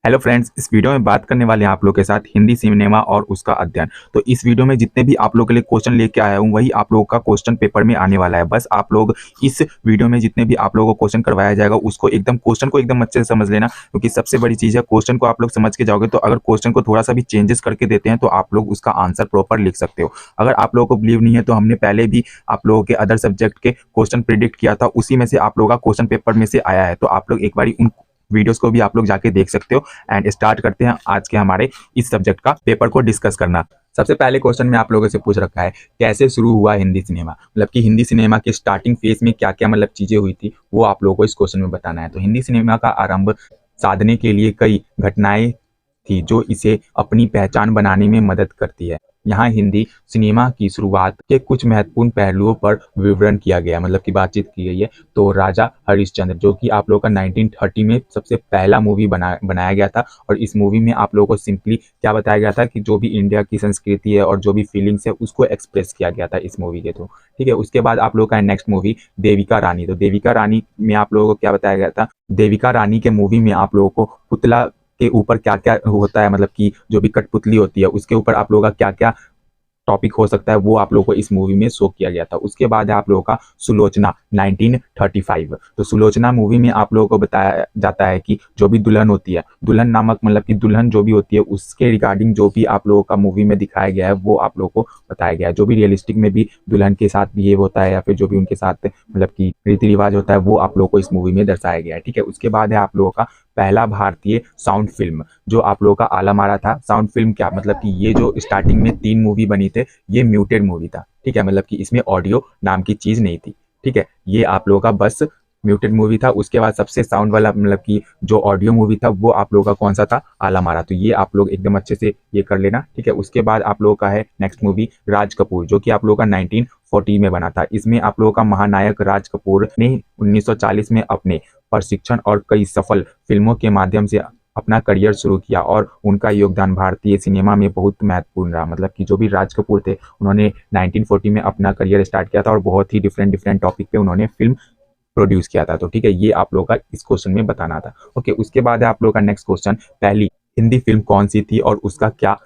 Hello friends, इस video में बात करने वाले हैं आप लोग के साथ हिंदी सिनेमा और उसका अध्ययन। तो इस वीडियो में जितने भी आप लोग के लिए क्वेश्चन लेके आया हूँ वही आप लोगों का क्वेश्चन पेपर में आने वाला है। बस आप लोग इस वीडियो में जितने भी आप लोगों को क्वेश्चन करवाया जाएगा उसको एकदम क्वेश्चन को एकदम अच्छे से समझ लेना, क्योंकि सबसे बड़ी चीज़ है क्वेश्चन को आप लोग समझ के जाओगे तो अगर क्वेश्चन को थोड़ा सा भी चेंजेस करके देते हैं तो आप लोग उसका आंसर प्रॉपर लिख सकते हो। अगर आप लोगों को बिलीव नहीं है तो हमने पहले भी आप लोगों के अदर सब्जेक्ट के क्वेश्चन प्रिडिक्ट किया था, उसी में से आप लोगों का क्वेश्चन पेपर में से आया है। तो आप लोग एक बार उन वीडियोस को भी आप लोग जाके देख सकते हो। एंड स्टार्ट करते हैं आज के हमारे इस सब्जेक्ट का पेपर को डिस्कस करना। सबसे पहले क्वेश्चन में आप लोगों से पूछ रखा है कैसे शुरू हुआ हिंदी सिनेमा, मतलब कि हिंदी सिनेमा के स्टार्टिंग फेज में क्या क्या मतलब चीजें हुई थी वो आप लोगों को इस क्वेश्चन में बताना है। तो हिंदी सिनेमा का आरंभ साधने के लिए कई घटनाएं थी जो इसे अपनी पहचान बनाने में मदद करती है। यहाँ हिंदी सिनेमा की शुरुआत के कुछ महत्वपूर्ण पहलुओं पर विवरण किया गया, मतलब की बातचीत की गई है। तो राजा हरिश्चंद्र जो कि आप लोगों का 1930 में सबसे पहला मूवी बनाया गया था, और इस मूवी में आप लोगों को सिंपली क्या बताया गया था कि जो भी इंडिया की संस्कृति है और जो भी फीलिंग्स है उसको एक्सप्रेस किया गया था इस मूवी के थ्रू। ठीक है, उसके बाद आप लोगों का नेक्स्ट मूवी देविका रानी। तो देविका रानी में आप लोगों को क्या बताया गया था, देविका रानी के मूवी में आप लोगों को पुतला के ऊपर क्या क्या होता है, मतलब कि जो भी कठपुतली होती है उसके ऊपर आप लोगों का क्या क्या टॉपिक हो सकता है वो आप लोगों को इस मूवी में शो किया गया था। उसके बाद है आप लोगों का सुलोचना 1935। तो सुलोचना मूवी में आप लोगों को बताया जाता है कि जो भी दुल्हन होती है, दुल्हन नामक मतलब कि दुल्हन जो भी होती है उसके रिगार्डिंग जो भी आप लोगों का मूवी में दिखाया गया है वो आप लोगों को बताया गया है। जो भी रियलिस्टिक में भी दुल्हन के साथ बिहेव होता है या फिर जो भी उनके साथ मतलब कि रीति रिवाज होता है वो आप लोगों को इस मूवी में दर्शाया गया है। ठीक है, उसके बाद है आप लोगों का पहला भारतीय साउंड फिल्म जो आप लोगों का आला मारा था। साउंड फिल्म क्या मतलब कि ये जो स्टार्टिंग में 3 मूवी बनी थे ये म्यूटेड मूवी था। ठीक है, मतलब कि इसमें ऑडियो नाम की चीज नहीं थी। ठीक है, ये आप लोगों का बस म्यूटेड मूवी था। उसके बाद सबसे साउंड वाला मतलब कि जो ऑडियो मूवी था वो आप लोगों का कौन सा था, आला मारा। तो ये आप लोग एकदम अच्छे से ये कर लेना। ठीक है, उसके बाद आप लोगों का है नेक्स्ट मूवी राज कपूर जो कि आप लोगों का 1940 में बना था। इसमें आप लोगों का महानायक राज कपूर ने 1940 में अपने प्रशिक्षण और कई सफल फिल्मों के माध्यम से अपना करियर शुरू किया, और उनका योगदान भारतीय सिनेमा में बहुत महत्वपूर्ण रहा। मतलब कि जो भी राज कपूर थे उन्होंने 1940 में अपना करियर स्टार्ट किया था और बहुत ही डिफरेंट डिफरेंट टॉपिक पे उन्होंने फिल्म प्रोड्यूस किया था। तो ठीक है, ये आप लोगों का इस क्वेश्चन में बताना था। ओके, उसके बाद है आप लोगों का नेक्स्ट क्वेश्चन पहली हिंदी फिल्म कौन सी थी और उसका क्या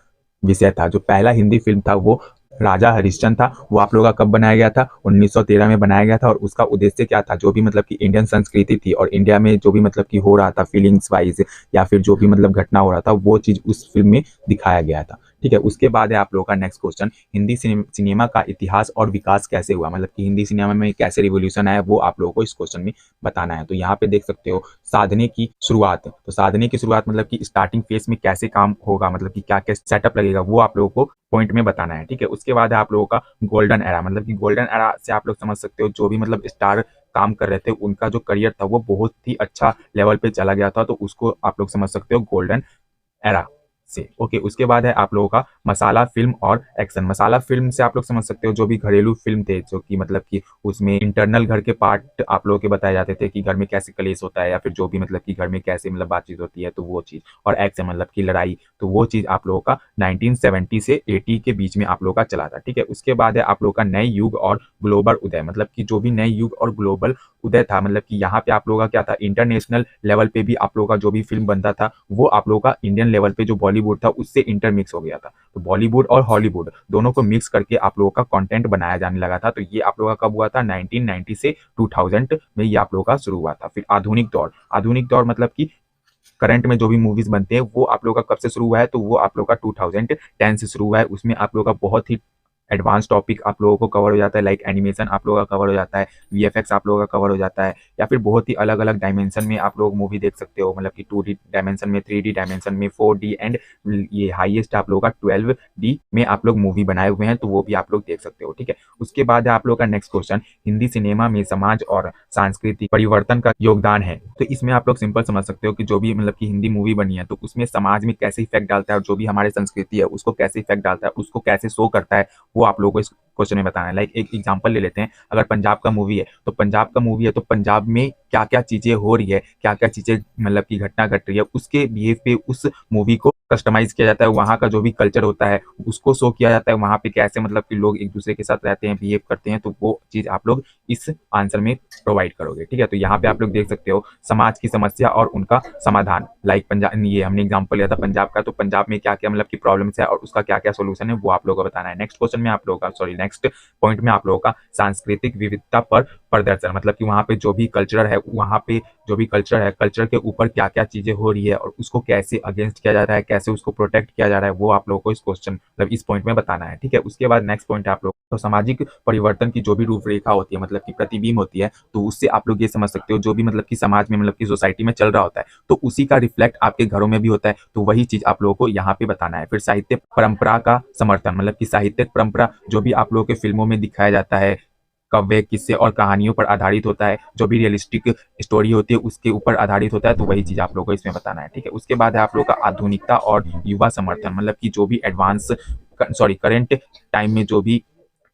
विषय था। जो पहला हिंदी फिल्म था वो राजा हरिश्चंद्र था। वो आप लोगों का कब बनाया गया था, 1913 में बनाया गया था। और उसका उद्देश्य क्या था, जो भी मतलब कि इंडियन संस्कृति थी और इंडिया में जो भी मतलब कि हो रहा था फीलिंग्स वाइज या फिर जो भी मतलब घटना हो रहा था वो चीज उस फिल्म में दिखाया गया था। ठीक है, उसके बाद है आप लोगों का नेक्स्ट क्वेश्चन हिंदी सिनेमा का इतिहास और विकास कैसे हुआ, मतलब कि हिंदी सिनेमा में कैसे रिवोल्यूशन आया वो आप लोगों को इस क्वेश्चन में बताना है। तो यहाँ पे देख सकते हो साधने की शुरुआत। तो साधने की शुरुआत मतलब कि स्टार्टिंग फेज में कैसे काम होगा, मतलब कि क्या क्या सेटअप लगेगा वो आप लोगों को पॉइंट में बताना है। ठीक है, उसके बाद है आप लोगों का गोल्डन एरा। मतलब कि गोल्डन एरा से आप लोग समझ सकते हो जो भी मतलब स्टार काम कर रहे थे उनका जो करियर था वो बहुत ही अच्छा लेवल पे चला गया था, तो उसको आप लोग समझ सकते हो गोल्डन एरा से। ओके, उसके बाद है आप लोगों का मसाला फिल्म और एक्शन। मसाला फिल्म से आप लोग समझ सकते हो जो भी घरेलू फिल्म थे जो कि मतलब कि उसमें इंटरनल घर के पार्ट आप लोगों के बताए जाते थे कि घर में कैसे कलेश होता है या फिर जो भी मतलब कि घर में कैसे मतलब बातचीत होती है, तो वो चीज। और एक्शन मतलब की लड़ाई, तो वो चीज आप लोगों का 1970 से 80 के बीच में आप लोगों का चला था। ठीक है, उसके बाद है आप लोगों का नए युग और ग्लोबल उदय। मतलब कि जो भी नए युग और ग्लोबल उदय था, मतलब कि यहाँ पे आप लोगों का क्या था, इंटरनेशनल लेवल पे भी आप लोगों का जो भी फिल्म बनता था वो आप लोगों का इंडियन लेवल पे जो बॉलीवुड था उससे इंटरमिक्स हो गया था। तो बॉलीवुड और हॉलीवुड दोनों को मिक्स करके आप लोगों का कंटेंट बनाया जाने लगा था। तो ये आप लोगों का कब हुआ था, 1990 से 2000 में ये आप लोगों का शुरू हुआ था। फिर आधुनिक दौर। आधुनिक दौर मतलब कि करंट में जो भी मूवीज बनते हैं वो आप लोग का कब से शुरू हुआ है, तो वो आप लोग का 2010 से शुरू हुआ है। उसमें आप लोग का बहुत ही एडवांस टॉपिक आप लोगों को कवर हो जाता है, लाइक एनिमेशन आप लोगों का कवर हो जाता है, वीएफएक्स आप लोगों का कवर हो जाता है, या फिर बहुत ही अलग अलग डायमेंशन में आप लोग मूवी देख सकते हो। मतलब कि 2D डायमेंशन में, 3D डायमेंशन में, 4D एंड ये हाईएस्ट आप लोगों का 12D में आप लोग मूवी बनाए हुए हैं, तो वो भी आप लोग देख सकते हो। ठीक है, उसके बाद है आप लोग का नेक्स्ट क्वेश्चन हिंदी सिनेमा में समाज और सांस्कृतिक परिवर्तन का योगदान है। तो इसमें आप लोग सिंपल समझ सकते हो कि जो भी मतलब कि हिंदी मूवी बनी है तो उसमें समाज में कैसे इफेक्ट डालता है और जो भी हमारे संस्कृति है उसको कैसे इफेक्ट डालता है, उसको कैसे शो करता है, वो आप लोगों को इस क्वेश्चन में बताना है। लाइक एक एग्जांपल ले लेते हैं, अगर पंजाब का मूवी है तो पंजाब का मूवी है तो पंजाब में क्या क्या चीजें हो रही है, क्या क्या चीजें मतलब की घटना घट रही है, उसके बिहेव पे उस मूवी को कस्टमाइज़ किया जाता है, वहाँ का जो भी कल्चर होता है, उसको शो किया जाता है, वहाँ पे कैसे मतलब कि लोग एक-दूसरे के साथ रहते हैं, बिहेव करते हैं, तो वो चीज़ आप लोग इस आंसर में प्रोवाइड करोगे, ठीक है? तो यहाँ पे आप लोग देख सकते हो समाज की समस्या और उनका समाधान, लाइक ये हमने एग्ज़ाम्पल लिया था पंजाब का, तो पंजाब में क्या-क्या मतलब की प्रॉब्लम्स है और उसका क्या-क्या सॉल्यूशन है, वो आप लोगों को बताना है। नेक्स्ट क्वेश्चन में आप लोगों का नेक्स्ट पॉइंट में आप लोगों का सांस्कृतिक विविधता पर प्रदर्शन, मतलब कि वहाँ पे जो भी कल्चर है, वहाँ पे जो भी कल्चर है, कल्चर के ऊपर क्या-क्या चीज़ें हो रही है और उसको कैसे अगेंस्ट किया जा रहा है, कैसे उसको प्रोटेक्ट किया जा रहा है, वो आप लोगों को इस क्वेश्चन मतलब इस पॉइंट में बताना है, ठीक है? उसके बाद नेक्स्ट पॉइंट है आप लोग तो सामाजिक परिवर्तन की जो भी रूपरेखा होती है, मतलब कि प्रतिबिंब होती है, तो उससे आप लोग ये समझ सकते हो जो भी मतलब कि समाज में मतलब कि सोसाइटी में चल रहा होता है, तो उसी का रिफ्लेक्ट आपके घरों में भी होता है, तो वही चीज़ आप लोगों को यहाँ पे बताना है। फिर साहित्य परंपरा का समर्थन, मतलब कि साहित्यिक परंपरा जो भी आप लोगों के फ़िल्मों में दिखाया जाता है, कव्य, किस्से और कहानियों पर आधारित होता है, जो भी रियलिस्टिक स्टोरी होती है उसके ऊपर आधारित होता है, तो वही चीज़ आप लोगों को इसमें बताना है, ठीक है? उसके बाद है आप लोगों का आधुनिकता और युवा समर्थन, मतलब कि जो भी करंट टाइम में जो भी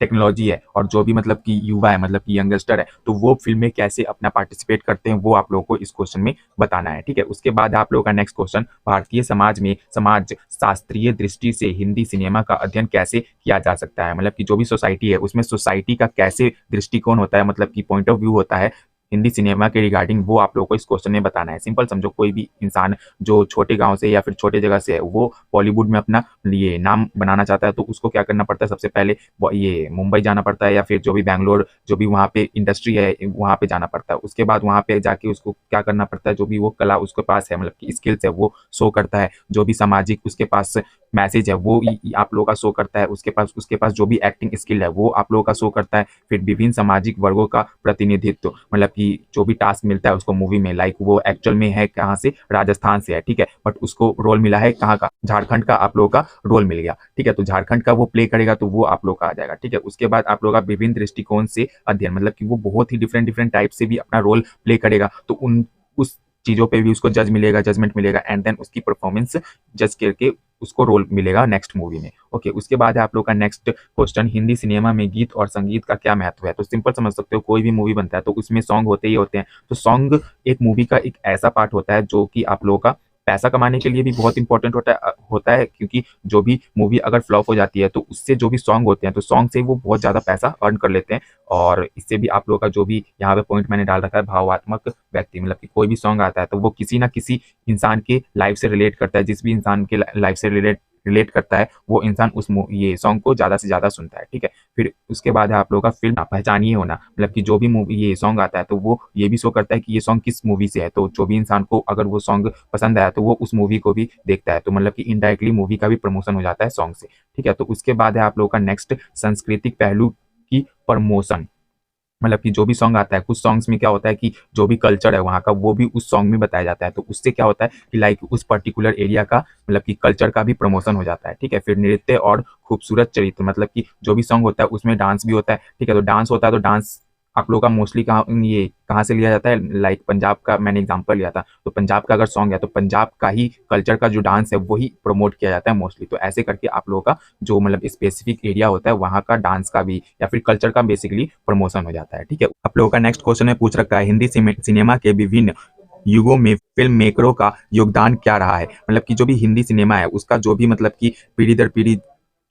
टेक्नोलॉजी है और जो भी मतलब कि युवा है, मतलब कि यंगस्टर है, तो वो फ़िल्म में कैसे अपना पार्टिसिपेट करते हैं, वो आप लोगों को इस क्वेश्चन में बताना है, ठीक है? उसके बाद आप लोगों का नेक्स्ट क्वेश्चन, भारतीय समाज में समाज शास्त्रीय दृष्टि से हिंदी सिनेमा का अध्ययन कैसे किया जा सकता है? मतलब कि जो भी सोसाइटी है, उसमें सोसाइटी का कैसे दृष्टिकोण होता है, मतलब कि पॉइंट ऑफ व्यू होता है हिंदी सिनेमा के रिगार्डिंग, वो आप लोगों को इस क्वेश्चन में बताना है। सिंपल समझो, कोई भी इंसान जो छोटे गाँव से या फिर छोटे जगह से है, वो बॉलीवुड में अपना ये नाम बनाना चाहता है, तो उसको क्या करना पड़ता है, सबसे पहले ये मुंबई जाना पड़ता है या फिर जो भी बैंगलोर जो भी वहाँ पे इंडस्ट्री है, वहाँ पे जाना पड़ता है। उसके बाद वहाँ पे जाके उसको क्या करना पड़ता है, जो भी वो कला उसके पास है, मतलब कि स्किल्स है, वो शो करता है। जो भी सामाजिक उसके पास मैसेज है, वो आप लोगों का शो करता है। उसके पास जो भी एक्टिंग स्किल है, वो आप लोगों का शो करता है। फिर विभिन्न सामाजिक वर्गों का प्रतिनिधित्व, मतलब कि जो भी टास्क मिलता है उसको मूवी में, लाइक वो एक्चुअल में है कहाँ से, राजस्थान से है, ठीक है, बट उसको रोल मिला है कहाँ का, झारखंड का आप लोगों का रोल मिल गया, ठीक है, तो झारखंड का वो प्ले करेगा, तो वो आप लोग का आ जाएगा, ठीक है। उसके बाद आप लोग का विभिन्न दृष्टिकोण से अध्ययन, मतलब कि वो बहुत ही डिफरेंट डिफरेंट टाइप से भी अपना रोल प्ले करेगा, तो उन उस चीज़ों पे भी उसको जजमेंट मिलेगा, एंड देन उसकी परफॉर्मेंस जज करके उसको रोल मिलेगा नेक्स्ट मूवी में। ओके, उसके बाद है आप लोग का नेक्स्ट क्वेश्चन, हिंदी सिनेमा में गीत और संगीत का क्या महत्व है? तो सिंपल समझ सकते हो, कोई भी मूवी बनता है तो उसमें सॉन्ग होते ही होते हैं। तो सॉन्ग एक मूवी का एक ऐसा पार्ट होता है जो कि आप लोगों का पैसा कमाने के लिए भी बहुत इंपॉर्टेंट होता है, क्योंकि जो भी मूवी अगर फ्लॉप हो जाती है तो उससे जो भी सॉन्ग होते हैं, तो सॉन्ग से वो बहुत ज़्यादा पैसा अर्न कर लेते हैं। और इससे भी आप लोगों का जो भी यहाँ पे पॉइंट मैंने डाल रखा है, भावात्मक व्यक्ति, मतलब कि कोई भी सॉन्ग आता है तो वो किसी ना किसी इंसान के लाइफ से रिलेट करता है, जिस भी इंसान के लाइफ से रिलेट करता है, वो इंसान ये सॉन्ग को ज़्यादा से ज़्यादा सुनता है, ठीक है। फिर उसके बाद है आप लोगों का फ़िल्म पहचानिए होना, मतलब कि जो भी मूवी ये सॉन्ग आता है तो वो ये भी शो करता है कि ये सॉन्ग किस मूवी से है, तो जो भी इंसान को अगर वो सॉन्ग पसंद आया तो वो उस मूवी को भी देखता है, तो मतलब कि इनडायरेक्टली मूवी का भी प्रमोशन हो जाता है सॉन्ग से, ठीक है। तो उसके बाद है आप लोगों का नेक्स्ट, सांस्कृतिक पहलू की प्रमोशन, मतलब कि जो भी सॉन्ग आता है, कुछ सॉन्ग्स में क्या होता है कि जो भी कल्चर है वहाँ का, वो भी उस सॉन्ग में बताया जाता है, तो उससे क्या होता है कि लाइक उस पर्टिकुलर एरिया का मतलब कि कल्चर का भी प्रमोशन हो जाता है, ठीक है। फिर नृत्य और खूबसूरत चरित्र, मतलब कि जो भी सॉन्ग होता है उसमें डांस भी होता है, ठीक है, तो डांस होता है, तो डांस आप लोगों का मोस्टली कहाँ से लिया जाता है, लाइक पंजाब का मैंने एग्जांपल लिया था, तो पंजाब का अगर सॉन्ग है तो पंजाब का ही कल्चर का जो डांस है वही प्रमोट किया जाता है मोस्टली, तो ऐसे करके आप लोगों का जो मतलब स्पेसिफिक एरिया होता है वहाँ का डांस का भी या फिर कल्चर का बेसिकली प्रमोशन हो जाता है, ठीक है। आप लोगों का नेक्स्ट क्वेश्चन में पूछ रखा है, हिंदी सिनेमा के विभिन्न युगों में फिल्म मेकरों का योगदान क्या रहा है? मतलब कि जो भी हिंदी सिनेमा है उसका जो भी मतलब कि पीढ़ी दर पीढ़ी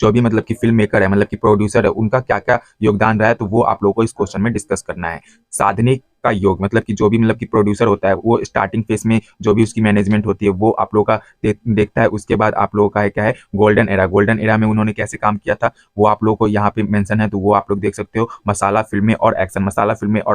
जो भी मतलब कि फिल्म मेकर है, मतलब कि प्रोड्यूसर है, उनका क्या क्या योगदान रहा है, तो वो आप लोगों को इस क्वेश्चन में डिस्कस करना है। साधने का योग, मतलब कि जो भी मतलब कि प्रोड्यूसर होता है वो स्टार्टिंग फेज में जो भी उसकी मैनेजमेंट होती है वो आप लोगों का देखता है। उसके बाद आप लोगों का है क्या है, गोल्डन एरा में उन्होंने कैसे काम किया था वो आप लोगों को यहाँ पे मेंशन है, तो वो आप लोग देख सकते हो। मसाला फिल्में और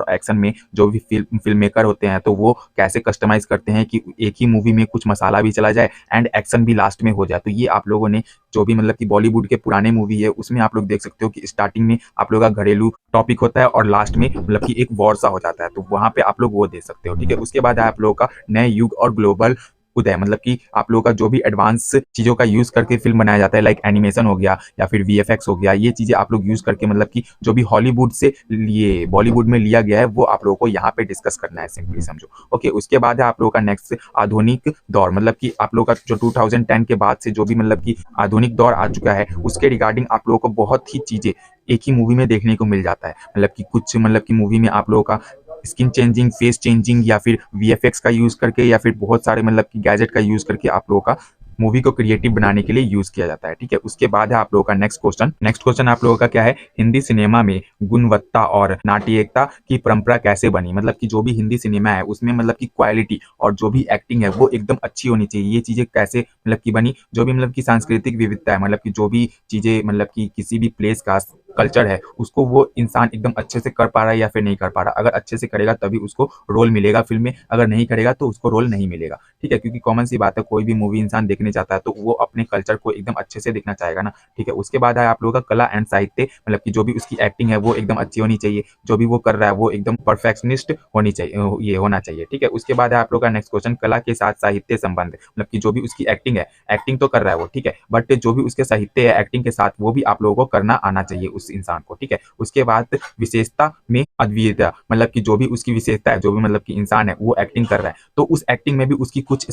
एक्शन में जो भी फिल्म मेकर होते हैं तो वो कैसे कस्टमाइज करते हैं कि एक ही मूवी में कुछ मसाला भी चला जाए एंड एक्शन भी लास्ट में हो जाए, तो ये आप लोगों ने जो भी मतलब कि बॉलीवुड के पुराने मूवी है उसमें आप लोग देख सकते हो कि स्टार्टिंग में आप लोग का घरेलू टॉपिक होता है और लास्ट में मतलब कि एक वॉर सा हो जाता है, तो वहाँ पे आप लोग वो देख सकते हो, ठीक है। उसके बाद है आप लोगों का नए युग और ग्लोबल उदय, मतलब कि आप लोगों का जो भी एडवांस चीज़ों का यूज़ करके फिल्म बनाया जाता है, लाइक एनिमेशन हो गया या फिर वीएफएक्स हो गया, ये चीज़ें आप लोग यूज़ करके मतलब कि जो भी हॉलीवुड से लिए बॉलीवुड में लिया गया है वो आप लोगों को यहाँ पे डिस्कस करना है, सिंपली समझो। ओके, उसके बाद है आप लोगों का नेक्स्ट, आधुनिक दौर, मतलब कि आप लोगों का जो 2010 के बाद से जो भी मतलब कि आधुनिक दौर आ चुका है उसके रिगार्डिंग आप लोगों को बहुत ही चीज़ें एक ही मूवी में देखने को मिल जाता है, मतलब कि कुछ मतलब कि मूवी में आप लोगों का स्किन चेंजिंग, फेस चेंजिंग या फिर वीएफएक्स का यूज़ करके या फिर बहुत सारे मतलब कि गैजेट का यूज़ करके आप लोगों का मूवी को क्रिएटिव बनाने के लिए यूज किया जाता है। ठीक है, उसके बाद है आप लोगों का नेक्स्ट क्वेश्चन आप लोगों का क्या है, हिंदी सिनेमा में गुणवत्ता और नाट्यिकता की परंपरा कैसे बनी। मतलब कि जो भी हिंदी सिनेमा है उसमें मतलब की क्वालिटी और जो भी एक्टिंग है वो एकदम अच्छी होनी चाहिए। ये चीजें कैसे मतलब की बनी, जो भी मतलब की सांस्कृतिक विविधता है, मतलब की जो भी चीजें मतलब की किसी भी प्लेस का कल्चर है उसको वो इंसान एकदम अच्छे से कर पा रहा है या फिर नहीं कर पा रहा। अगर अच्छे से करेगा तभी उसको रोल मिलेगा फिल्म में, अगर नहीं करेगा तो उसको रोल नहीं मिलेगा। ठीक है, क्योंकि कॉमन सी बात है, कोई भी मूवी इंसान देखने जाता है तो वो अपने कल्चर को एकदम अच्छे से देखना चाहेगा ना। ठीक है, उसके बाद है आप लोगों का कला एंड साहित्य, मतलब कि जो भी उसकी एक्टिंग है वो एकदम अच्छी होनी चाहिए, जो भी वो कर रहा है वो एकदम परफेक्शनिस्ट होनी चाहिए, ये होना चाहिए। ठीक है, उसके बाद है आप लोग का नेक्स्ट क्वेश्चन, कला के साथ साहित्य संबंध, मतलब कि जो भी उसकी एक्टिंग है, एक्टिंग तो कर रहा है वो, ठीक है, बट जो भी उसके साहित्य है एक्टिंग के साथ वो भी आप लोगों को करना आना चाहिए उस इंसान को। ठीक है, उसके बाद विशेषता में अद्वितीयता, मतलब कि जो भी उसकी विशेषता है, जो भी मतलब कि इंसान है वो एक्टिंग कर रहा है तो उस एक्टिंग में भी उसकी कुछ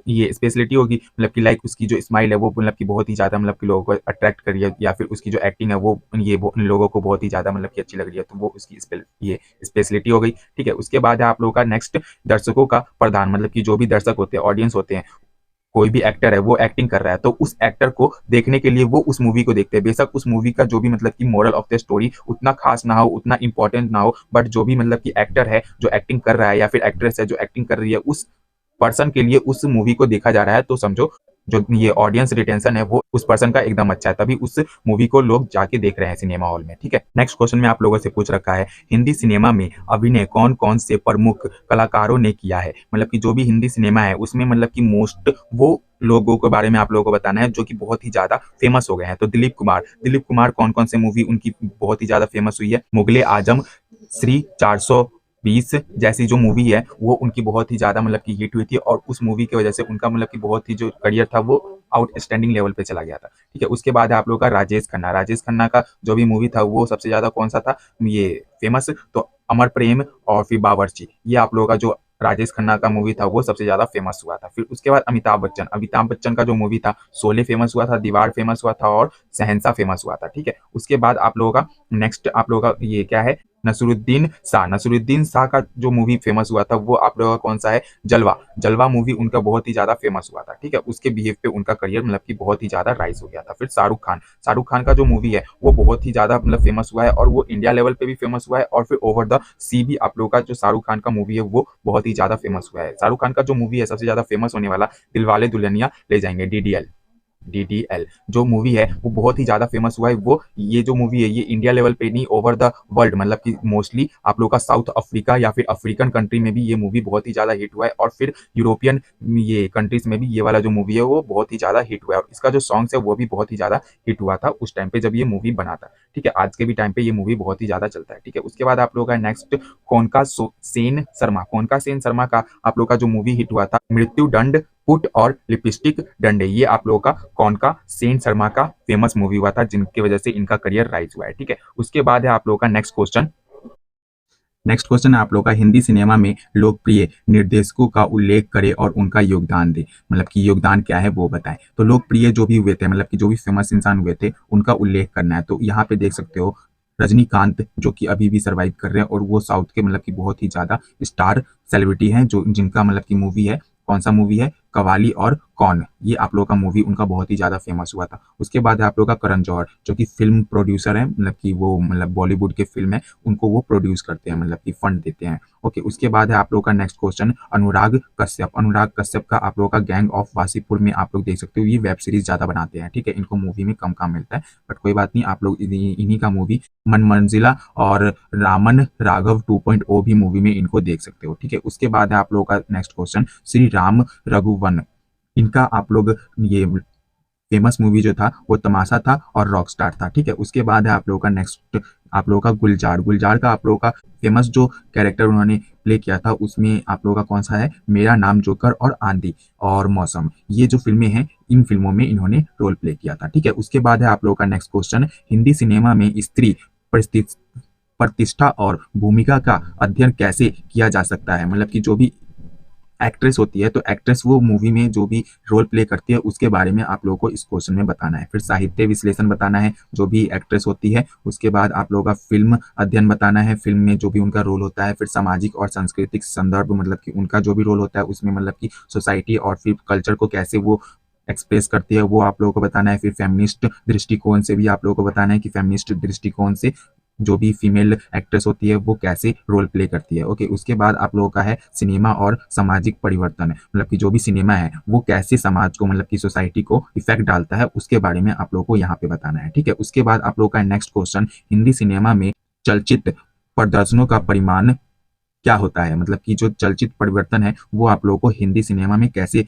ये स्पेशलिटी होगी, मतलब कि लाइक उसकी जो स्माइल है वो मतलब कि बहुत ही ज्यादा मतलब कि लोगों को अट्रैक्ट कर रही है, या फिर उसकी जो एक्टिंग है वो लोगों को बहुत ही ज्यादा मतलब कि अच्छी लग रही है, तो वो उसकी ये स्पेशलिटी हो गई। ठीक है, उसके बाद है आप लोगों का नेक्स्ट, दर्शकों का प्रदान, मतलब कि जो भी दर्शक होते हैं, ऑडियंस होते हैं, कोई भी एक्टर है वो एक्टिंग कर रहा है तो उस एक्टर को देखने के लिए वो उस मूवी को देखते हैं। बेशक उस मूवी का जो भी मतलब कि मोरल ऑफ द स्टोरी उतना खास ना हो, उतना इंपॉर्टेंट ना हो, बट जो भी मतलब कि एक्टर है जो एक्टिंग कर रहा है या फिर एक्ट्रेस है जो एक्टिंग कर रही है, उस पर्सन के लिए उस मूवी को देखा जा रहा है, तो समझो जो ये ऑडियंस रिटेंशन है वो उस पर्सन का एकदम अच्छा है, तभी उस मूवी को लोग जाके देख रहे हैं सिनेमा हॉल में। ठीक है, नेक्स्ट क्वेश्चन में आप लोगों से पूछ रखा है, हिंदी सिनेमा में अभिनय कौन कौन से प्रमुख कलाकारों ने किया है। मतलब कि जो भी हिंदी सिनेमा है उसमें मतलब कि मोस्ट वो लोगों के बारे में आप लोगों को बताना है जो कि बहुत ही ज्यादा फेमस हो गए हैं। तो दिलीप कुमार कौन कौन से मूवी उनकी बहुत ही ज्यादा फेमस हुई है, मुगले आजम, श्री 420 जैसी जो मूवी है वो उनकी बहुत ही ज्यादा मतलब की हिट हुई थी, और उस मूवी की वजह से उनका मतलब कि बहुत ही जो करियर था वो आउटस्टैंडिंग लेवल पे चला गया था। ठीक है, उसके बाद है आप लोगों का राजेश खन्ना का जो भी मूवी था वो सबसे ज्यादा कौन सा था ये फेमस, तो अमर प्रेम और फिर बावर्ची, ये आप लोगों का जो राजेश खन्ना का मूवी था वो सबसे ज्यादा फेमस हुआ था। फिर उसके बाद अमिताभ बच्चन का जो मूवी था शोले फेमस हुआ था, दीवार फेमस हुआ था और शहंशाह फेमस हुआ था। ठीक है, उसके बाद आप लोगों का नेक्स्ट आप लोगों का ये क्या है, नसरुद्दीन शाह का जो मूवी फेमस हुआ था वो आप लोगों का कौन सा है, जलवा मूवी उनका बहुत ही ज्यादा फेमस हुआ था। ठीक है, उसके बिहेव पे उनका करियर मतलब कि बहुत ही ज्यादा राइज हो गया था। फिर शाहरुख खान का जो मूवी है वो बहुत ही ज्यादा मतलब फेमस हुआ है, और वो इंडिया लेवल पे भी फेमस हुआ है, और फिर ओवर द सी भी आप लोगों का जो शाहरुख खान का मूवी है वो बहुत ही ज्यादा फेमस हुआ है। शाहरुख खान का जो मूवी है सबसे ज्यादा फेमस होने वाला, दिलवाले दुल्हनिया ले जाएंगे, डीडीएल जो मूवी है वो बहुत ही ज्यादा फेमस हुआ है। वो ये जो मूवी है ये इंडिया लेवल पे नहीं, ओवर द वर्ल्ड, मतलब कि मोस्टली आप लोग का साउथ अफ्रीका या फिर अफ्रीकन कंट्री में भी ये मूवी बहुत ही ज्यादा हिट हुआ है, और फिर यूरोपियन ये कंट्रीज में भी ये वाला जो मूवी है वो बहुत ही ज्यादा हिट हुआ है, और इसका जो सॉन्ग्स है वो भी बहुत ही ज्यादा हिट हुआ था उस टाइम पे जब ये मूवी बना था। ठीक है, आज के भी टाइम पे ये मूवी बहुत ही ज्यादा चलता है। ठीक है, उसके बाद आप लोग का नेक्स्ट, कोनका सेन शर्मा का आप लोग का जो मूवी हिट हुआ था, मृत्यु दंड, पुट और लिपस्टिक डंडे, ये आप लोगों का कौन का सेन शर्मा का फेमस मूवी हुआ था जिनकी वजह से इनका करियर राइज हुआ है। ठीक है, उसके बाद है आप लोगों का नेक्स्ट क्वेश्चन है आप लोगों का, हिंदी सिनेमा में लोकप्रिय निर्देशकों का उल्लेख करें और उनका योगदान दे, मतलब कि योगदान क्या है वो बताएं। तो लोकप्रिय जो भी हुए थे, मतलब कि जो भी फेमस इंसान हुए थे उनका उल्लेख करना है। तो यहाँ पे देख सकते हो रजनीकांत जो कि अभी भी सर्वाइव कर रहे हैं, और वो साउथ के मतलब कि बहुत ही ज्यादा स्टार सेलिब्रिटी हैं, जो जिनका मतलब की मूवी है, कौन सा मूवी है, कवाली और कौन, ये आप लोगों का मूवी उनका बहुत ही ज्यादा फेमस हुआ था। उसके बाद है आप लोगों का करण जौहर जो कि फिल्म प्रोड्यूसर है, मतलब कि वो मतलब बॉलीवुड के फिल्म है उनको वो प्रोड्यूस करते हैं, मतलब कि फंड देते हैं। ओके, उसके बाद है आप लोगों का नेक्स्ट क्वेश्चन, अनुराग कश्यप का आप लोगों का गैंग ऑफ वासीपुर में आप लोग देख सकते हो, ये वेब सीरीज ज्यादा बनाते हैं। ठीक है, इनको मूवी में कम काम मिलता है, बट कोई बात नहीं, आप लोग इन्हीं का मूवी मन मंजिला और रामन राघव 2.0 भी मूवी में इनको देख सकते हो। ठीक है, उसके बाद है आप लोगों का नेक्स्ट क्वेश्चन, श्री राम रघुवन, इनका आप लोग ये फेमस मूवी जो था वो तमाशा था और रॉकस्टार था। ठीक है, उसके बाद है आप लोगों का नेक्स्ट, आप लोगों का गुलजार का आप लोगों का फेमस जो कैरेक्टर उन्होंने प्ले किया था उसमें आप लोगों का कौन सा है, मेरा नाम जोकर और आंधी और मौसम, ये जो फिल्में हैं इन फिल्मों में इन्होंने रोल प्ले किया था। ठीक है, उसके बाद है आप लोगों का नेक्स्ट क्वेश्चन, हिंदी सिनेमा में स्त्री प्रतिष्ठा और भूमिका का अध्ययन कैसे किया जा सकता है। मतलब कि जो भी एक्ट्रेस होती है तो एक्ट्रेस वो मूवी में जो भी रोल प्ले करती है उसके बारे में आप लोगों को इस क्वेश्चन में बताना है। फिर साहित्य विश्लेषण बताना है जो भी एक्ट्रेस होती है, उसके बाद आप लोगों का फिल्म अध्ययन बताना है, फिल्म में जो भी उनका रोल होता है, फिर सामाजिक और सांस्कृतिक संदर्भ, मतलब कि उनका जो भी रोल होता है उसमें मतलब कि सोसाइटी और फिर कल्चर को कैसे वो एक्सप्रेस करती है वो आप लोगों को बताना है। फिर फेमिनिस्ट दृष्टिकोण से भी आप लोगों को बताना है कि फेमिनिस्ट दृष्टिकोण से जो भी फीमेल एक्ट्रेस होती है वो कैसे रोल प्ले करती है। ओके, उसके बाद आप लोगों का है सिनेमा और सामाजिक परिवर्तन है, मतलब कि जो भी सिनेमा है वो कैसे समाज को, मतलब कि सोसाइटी को इफेक्ट डालता है, उसके बारे में आप लोगों को यहाँ पे बताना है। ठीक है, उसके बाद आप लोगों का नेक्स्ट क्वेश्चन, हिंदी सिनेमा में चलचित्र प्रदर्शनों का परिमाण क्या होता है, मतलब कि जो चलचित्र परिवर्तन है वो आप लोगों को हिंदी सिनेमा में कैसे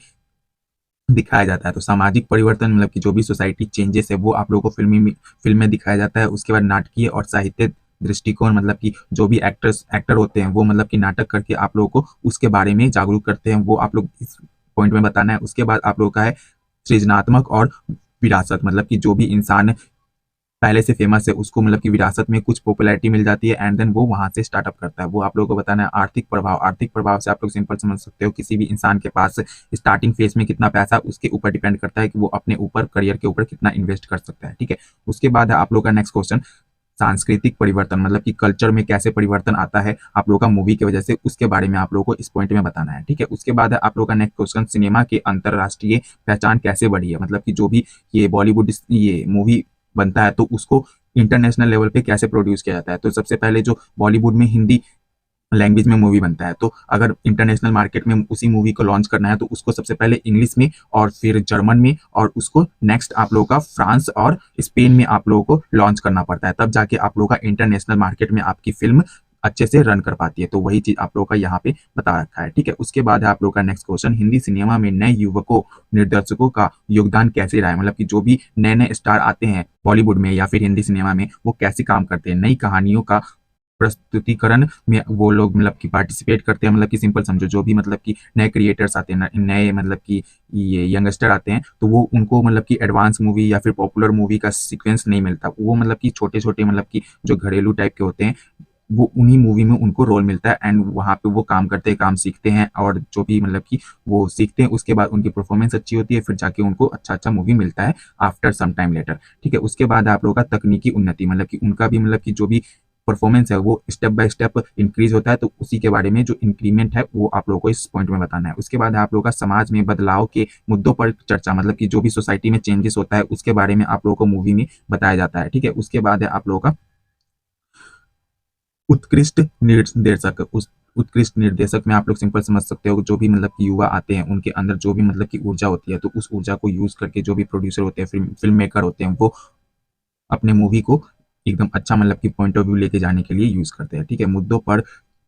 दिखाया जाता है। तो सामाजिक परिवर्तन मतलब कि जो भी सोसाइटी चेंजेस है वो आप लोगों को फिल्म में दिखाया जाता है। उसके बाद नाटकीय और साहित्य दृष्टिकोण, मतलब कि जो भी एक्टर होते हैं वो मतलब कि नाटक करके आप लोगों को उसके बारे में जागरूक करते हैं, वो आप लोग इस पॉइंट में बताना है। उसके बाद आप लोगों का है सृजनात्मक और विरासत, मतलब कि जो भी इंसान पहले से फेमस है उसको मतलब कि विरासत में कुछ पॉपुलैरिटी मिल जाती है एंड देन वो वहां से स्टार्टअप करता है, वो आप लोगों को बताना है। आर्थिक प्रभाव, आर्थिक प्रभाव से आप लोग सिंपल समझ सकते हो, किसी भी इंसान के पास स्टार्टिंग फेज में कितना पैसा उसके ऊपर डिपेंड करता है कि वो अपने ऊपर करियर के ऊपर कितना इन्वेस्ट कर सकता है। ठीक है, उसके बाद है आप लोग का नेक्स्ट क्वेश्चन, सांस्कृतिक परिवर्तन, मतलब कि कल्चर में कैसे परिवर्तन आता है आप लोगों का मूवी की वजह से, उसके बारे में आप लोगों को इस पॉइंट में बताना है। ठीक है, उसके बाद है आप लोगों का नेक्स्ट क्वेश्चन, सिनेमा की अंतरराष्ट्रीय पहचान कैसे बढ़ी है, मतलब कि जो भी ये बॉलीवुड ये मूवी बनता है तो उसको इंटरनेशनल लेवल पे कैसे प्रोड्यूस किया जाता है। तो सबसे पहले जो बॉलीवुड में हिंदी लैंग्वेज में मूवी बनता है, तो अगर इंटरनेशनल मार्केट में उसी मूवी को लॉन्च करना है तो उसको सबसे पहले इंग्लिश में और फिर जर्मन में और उसको नेक्स्ट आप लोगों का फ्रांस और स्पेन में आप लोगों को लॉन्च करना पड़ता है, तब जाके आप लोगों का इंटरनेशनल मार्केट में आपकी फिल्म अच्छे से रन कर पाती है। तो वही चीज आप लोगों का यहाँ पे बता रखा है। ठीक है, उसके बाद है आप लोगों का नेक्स्ट क्वेश्चन, हिंदी सिनेमा में नए युवकों निर्देशकों का योगदान कैसे रहा है, मतलब कि जो भी नए नए स्टार आते हैं बॉलीवुड में या फिर हिंदी सिनेमा में वो कैसे काम करते हैं, नई कहानियों का प्रस्तुतिकरण में वो लोग मतलब कि पार्टिसिपेट करते हैं। मतलब कि सिंपल समझो, जो भी मतलब कि नए क्रिएटर्स आते हैं, नए मतलब कि ये यंगस्टर आते हैं, तो वो उनको मतलब कि एडवांस मूवी या फिर पॉपुलर मूवी का सीक्वेंस नहीं मिलता, वो मतलब कि छोटे छोटे मतलब कि जो घरेलू टाइप के होते हैं वो उन्हीं मूवी में उनको रोल मिलता है एंड वहाँ पे वो काम करते हैं, काम सीखते हैं और जो भी मतलब कि वो सीखते हैं उसके बाद उनकी परफॉर्मेंस अच्छी होती है, फिर जाके उनको अच्छा अच्छा मूवी मिलता है आफ्टर सम टाइम लेटर। ठीक है, उसके बाद आप लोगों का तकनीकी उन्नति, मतलब कि उनका भी मतलब कि जो भी परफॉर्मेंस है वो स्टेप बाय स्टेप इंक्रीज होता है, तो उसी के बारे में जो इंक्रीमेंट है वो आप लोगों को इस पॉइंट में बताना है। उसके बाद आप लोगों का समाज में बदलाव के मुद्दों पर चर्चा, मतलब कि जो भी सोसाइटी में चेंजेस होता है उसके बारे में आप लोगों को मूवी में बताया जाता है। ठीक है, उसके बाद है आप लोगों का उत्कृष्ट निर्देशक, उस उत्कृष्ट निर्देशक में आप लोग सिंपल समझ सकते हो, जो भी मतलब कि युवा आते हैं उनके अंदर जो भी मतलब की ऊर्जा होती है, तो उस ऊर्जा को यूज करके जो भी प्रोड्यूसर होते हैं, फिल्म मेकर होते हैं, वो अपने मूवी को एकदम अच्छा मतलब कि पॉइंट ऑफ व्यू लेके जाने के लिए यूज करते हैं। ठीक है, मुद्दों पर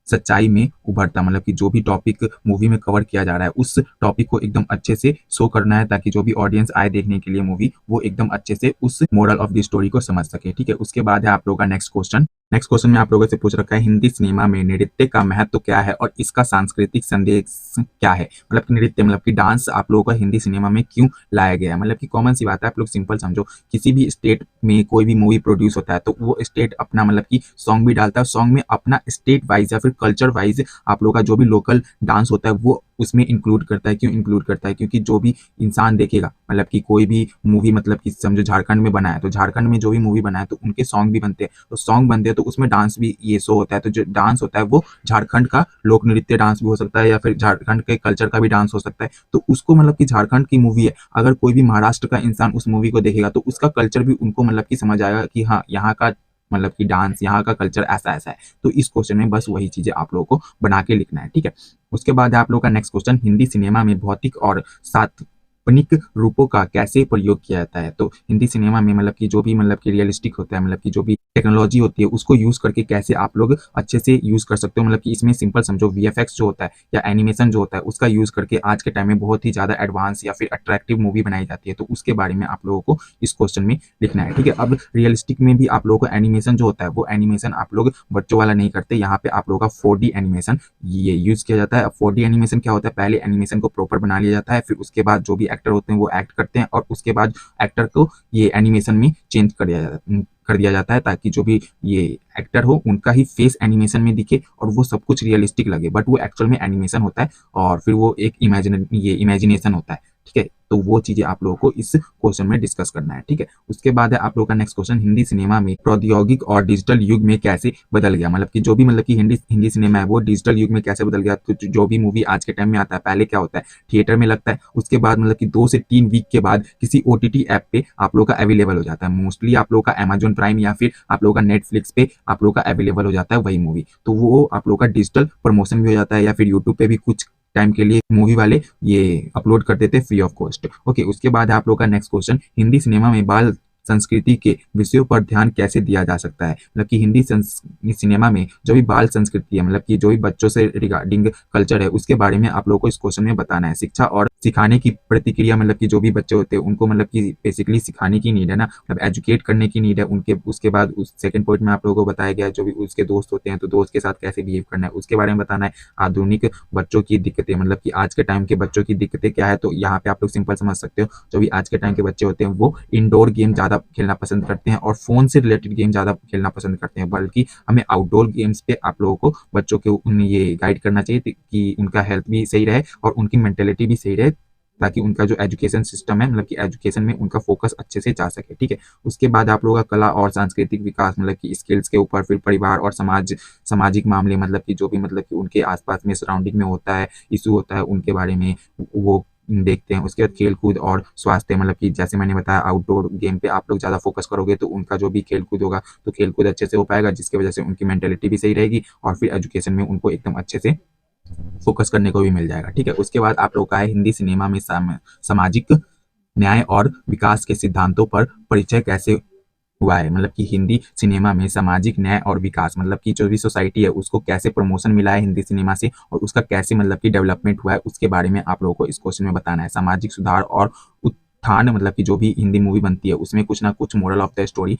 सच्चाई में उभरता, मतलब कि जो भी टॉपिक मूवी में कवर किया जा रहा है उस टॉपिक को एकदम अच्छे से शो करना है, ताकि जो भी ऑडियंस आए देखने के लिए मूवी वो एकदम अच्छे से उस मोरल ऑफ द स्टोरी को समझ सके। ठीक है, उसके बाद है आप लोगों का नेक्स्ट क्वेश्चन, नेक्स्ट क्वेश्चन में आप लोगों से पूछ रखा है, हिंदी सिनेमा में नृत्य का महत्व क्या है और इसका सांस्कृतिक संदेश क्या है, मतलब कि नृत्य मतलब कि डांस आप लोगों को हिंदी सिनेमा में क्यों लाया गया है। मतलब कि कॉमन सी बात है, आप लोग सिंपल समझो, किसी भी स्टेट में कोई भी मूवी प्रोड्यूस होता है तो वो स्टेट अपना मतलब कि सॉन्ग भी डालता है, सॉन्ग में अपना स्टेट वाइज या फिर कल्चर वाइज आप लोगों का जो भी लोकल डांस होता है वो उसमें इंक्लूड करता है। क्यों इंक्लूड करता है, क्योंकि जो भी इंसान देखेगा, मतलब कि कोई भी मूवी मतलब कि समझो झारखंड में बना है तो झारखंड में जो भी मूवी बना है तो उनके सॉन्ग भी बनते हैं, तो सॉन्ग बनते हैं तो उसमें डांस भी ये शो होता है, तो जो डांस होता है वो झारखंड का लोक नृत्य डांस भी हो सकता है या फिर झारखंड के कल्चर का भी डांस हो सकता है। तो उसको मतलब कि झारखंड की मूवी है, अगर कोई भी महाराष्ट्र का इंसान उस मूवी को देखेगा तो उसका कल्चर भी उनको मतलब कि समझ आएगा कि हाँ यहाँ का मतलब कि डांस, यहाँ का कल्चर ऐसा ऐसा है। तो इस क्वेश्चन में बस वही चीजें आप लोगों को बना के लिखना है। ठीक है, उसके बाद आप लोगों का नेक्स्ट क्वेश्चन, हिंदी सिनेमा में भौतिक और सात्विक रूपों का कैसे प्रयोग किया जाता है। तो हिंदी सिनेमा में मतलब कि जो भी मतलब कि रियलिस्टिक होता है, मतलब कि जो भी टेक्नोलॉजी होती है उसको यूज करके कैसे आप लोग अच्छे से यूज कर सकते हो। मतलब कि इसमें सिंपल समझो, वीएफएक्स जो होता है या एनिमेशन जो होता है उसका यूज करके आज के टाइम में बहुत ही ज्यादा एडवांस या फिर अट्रैक्टिव मूवी बनाई जाती है, तो उसके बारे में आप लोगों को इस क्वेश्चन में लिखना है। ठीक है, अब रियलिस्टिक में भी आप लोगों को एनिमेशन जो होता है वो एनिमेशन आप लोग बच्चों वाला नहीं करते, यहाँ पे आप लोगों का 4D एनिमेशन ये यूज किया जाता है। 4D एनिमेशन क्या होता है, पहले एनिमेशन को प्रॉपर बना लिया जाता है, फिर उसके बाद जो भी एक्टर होते हैं वो एक्ट करते हैं और उसके बाद एक्टर को ये एनिमेशन में चेंज कर दिया जाता है ताकि जो भी ये एक्टर हो उनका ही फेस एनिमेशन में दिखे और वो सब कुछ रियलिस्टिक लगे, बट वो एक्चुअल में एनिमेशन होता है और फिर वो एक इमेजिनेशन होता है। ठीक है, तो वो चीजें आप लोगों को इस क्वेश्चन में डिस्कस करना है। ठीक है, उसके बाद है आप लोगों का नेक्स्ट क्वेश्चन, हिंदी सिनेमा में प्रौद्योगिक और डिजिटल युग में कैसे बदल गया, मतलब कि जो भी मतलब कि हिंदी हिंदी सिनेमा है वो डिजिटल युग में कैसे बदल गया। तो जो भी मूवी आज के टाइम में आता है, पहले क्या होता है थिएटर में लगता है, उसके बाद मतलब कि 2 से 3 वीक के बाद किसी ओटीटी ऐप पे आप लोगों का अवेलेबल हो जाता है। मोस्टली आप लोगों का अमेजॉन प्राइम या फिर आप लोगों का नेटफ्लिक्स पे आप लोगों का अवेलेबल हो जाता है वही मूवी, तो वो आप लोगों का डिजिटल प्रमोशन भी हो जाता है, या फिर यूट्यूब पे भी कुछ टाइम के लिए मूवी वाले ये अपलोड कर देते फ्री ऑफ कॉस्ट। ओके, उसके बाद आप लोग का नेक्स्ट क्वेश्चन, हिंदी सिनेमा में बाल संस्कृति के विषयों पर ध्यान कैसे दिया जा सकता है, मतलब कि हिंदी सिनेमा में जो भी बाल संस्कृति है, मतलब कि जो भी बच्चों से रिगार्डिंग कल्चर है उसके बारे में आप लोगों को इस क्वेश्चन में बताना है। शिक्षा और सिखाने की प्रतिक्रिया, मतलब कि जो भी बच्चे होते हैं उनको मतलब कि बेसिकली सिखाने की नीड है ना, मतलब एजुकेट करने की नीड है उनके। उसके बाद उस सेकंड पॉइंट में आप लोगों को बताया गया है जो भी उसके दोस्त होते हैं तो दोस्त के साथ कैसे बिहेव करना है उसके बारे में बताना है। आधुनिक बच्चों की दिक्कतें, मतलब कि आज के टाइम के बच्चों की दिक्कतें क्या है, तो यहाँ पे आप लोग सिंपल समझ सकते हो, जो भी आज के टाइम के बच्चे होते हैं वो इंडोर गेम ज़्यादा खेलना पसंद करते हैं और फ़ोन से रिलेटेड गेम ज़्यादा खेलना पसंद करते हैं, बल्कि हमें आउटडोर गेम्स पे आप लोगों को बच्चों को ये गाइड करना चाहिए कि उनका हेल्थ भी सही रहे और उनकी मेंटेलिटी भी सही रहे, ताकि उनका जो एजुकेशन सिस्टम है, मतलब कि एजुकेशन में उनका फोकस अच्छे से जा सके। ठीक है, उसके बाद आप लोगों का कला और सांस्कृतिक विकास, मतलब कि स्किल्स के ऊपर, फिर परिवार और सामाजिक मामले, मतलब कि जो भी मतलब कि उनके आसपास में सराउंडिंग में होता है, इशू होता है, उनके बारे में वो देखते हैं। उसके बाद खेल कूद और स्वास्थ्य, मतलब कि जैसे मैंने बताया आउटडोर गेम पे आप लोग ज़्यादा फोकस करोगे तो उनका जो भी खेल कूद होगा तो खेल कूद अच्छे से हो पाएगा, जिसकी वजह से उनकी मेंटेलिटी भी सही रहेगी और फिर एजुकेशन में उनको एकदम अच्छे से फोकस करने को भी मिल जाएगा। ठीक है, उसके बाद आप लोग का है हिंदी सिनेमा में सामाजिक न्याय और विकास के सिद्धांतों पर परिचय कैसे हुआ है, मतलब कि हिंदी सिनेमा में सामाजिक न्याय और विकास, मतलब कि जो भी सोसाइटी है उसको कैसे प्रमोशन मिला है हिंदी सिनेमा से और उसका कैसे मतलब कि डेवलपमेंट हुआ है उसके बारे में आप लोगों को इस क्वेश्चन में बताना है। सामाजिक सुधार और उत्थान, मतलब कि जो भी हिंदी मूवी बनती है उसमें कुछ ना कुछ मोरल ऑफ द स्टोरी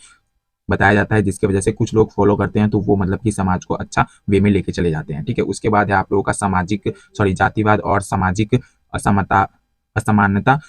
बताया जाता है, जिसकी वजह से कुछ लोग फॉलो करते हैं तो वो मतलब कि समाज को अच्छा वे में लेके चले जाते हैं। ठीक है, उसके बाद है आप लोगों का जातिवाद और सामाजिक असमता असमानता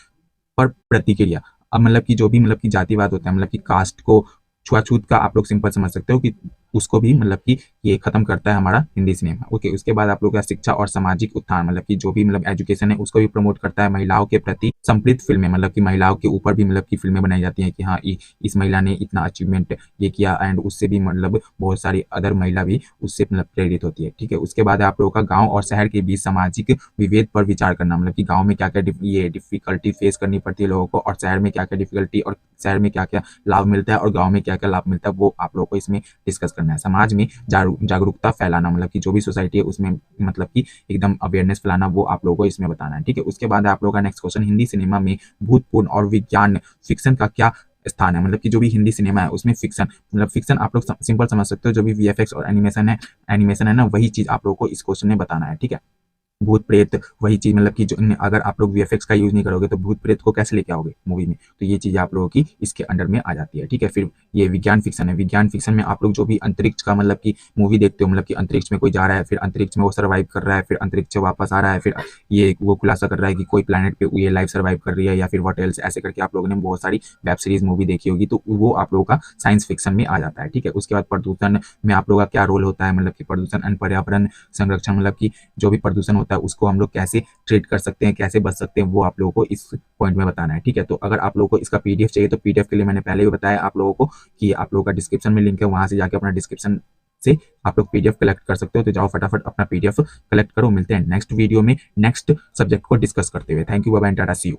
पर प्रतिक्रिया। अब मतलब कि जो भी मतलब कि जातिवाद होता है, मतलब कि कास्ट को छुआछूत का आप लोग सिंपल समझ सकते हो कि उसको भी मतलब कि ये खत्म करता है हमारा हिंदी सिनेमा। ओके, उसके बाद आप लोग का शिक्षा और सामाजिक उत्थान, मतलब कि जो भी मतलब एजुकेशन है उसको भी प्रमोट करता है। महिलाओं के प्रति समर्पित फिल्में, मतलब कि महिलाओं के ऊपर भी मतलब की फिल्में बनाई जाती हैं कि हाँ इस महिला ने इतना अचीवमेंट ये किया, एंड उससे भी मतलब बहुत सारी अदर महिला भी उससे मतलब प्रेरित होती है। ठीक है, उसके बाद आप लोगों का गाँव और शहर के बीच सामाजिक विभेद पर विचार करना, मतलब कि गाँव में क्या क्या ये डिफिकल्टी फेस करनी पड़ती है लोगों को और शहर में क्या क्या डिफिकल्टी और शहर में क्या क्या लाभ मिलता है और गाँव में क्या क्या लाभ मिलता है वो आप लोगों को इसमें डिस्कस करना है। समाज में जागरूकता फैलाना, मतलब कि जो भी सोसाइटी है उसमें मतलब कि एकदम अवेयरनेस फैलाना, वो आप लोगों को इसमें बताना है। ठीक है, उसके बाद आप लोगों का नेक्स्ट क्वेश्चन, हिंदी सिनेमा में भूतपूर्व और विज्ञान फिक्शन का क्या स्थान है, मतलब कि जो भी हिंदी सिनेमा है उसमें फिक्शन, मतलब फिक्शन आप लोग सिंपल समझ सकते हो, जो भी वीएफएक्स और एनिमेशन है ना, वही चीज आप लोगों को इस क्वेश्चन में बताना है। ठीक है, भूत प्रेत वही चीज, मतलब कि जो अगर आप लोग वीएफएक्स का यूज नहीं करोगे तो भूत प्रेत को कैसे लेके आओगे मूवी में, तो ये चीज आप लोगों की इसके अंडर में आ जाती है। ठीक है, फिर ये विज्ञान फिक्शन है। विज्ञान फिक्शन में आप लोग जो भी अंतरिक्ष का मतलब कि मूवी देखते हो, मतलब कि अंतरिक्ष में कोई जा रहा है, फिर अंतरिक्ष में वो सर्वाइव कर रहा है, फिर अंतरिक्ष से वापस आ रहा है, फिर ये वो खुलासा कर रहा है कि कोई प्लेनेट पे ये लाइफ सर्वाइव कर रही है या फिर व्हाट एल्स, ऐसे करके आप लोगों ने बहुत सारी वेब सीरीज मूवी देखी होगी, तो वो आप लोगों का साइंस फिक्शन में आ जाता है। ठीक है, उसके बाद प्रदूषण में आप लोगों का क्या रोल होता है, मतलब कि प्रदूषण एंड पर्यावरण संरक्षण, मतलब कि जो भी प्रदूषण होता है उसको हम लोग कैसे ट्रीट कर सकते हैं, कैसे बच सकते हैं, वो आप लोगों को इस पॉइंट में बताना है। ठीक है, तो अगर आप लोगों को इसका पीडीएफ चाहिए तो पीडीएफ के लिए मैंने पहले भी बताया आप लोगों को कि आप लोगों का डिस्क्रिप्शन में लिंक है, वहां से जाके अपना डिस्क्रिप्शन से आप लोग पीडीएफ कलेक्ट कर सकते हो, तो जाओ फटाफट अपना पीडीएफ कलेक्ट करो। मिलते हैं नेक्स्ट वीडियो में नेक्स्ट सब्जेक्ट को डिस्कस करते हुए। Thank you, bye bye, tata, see you.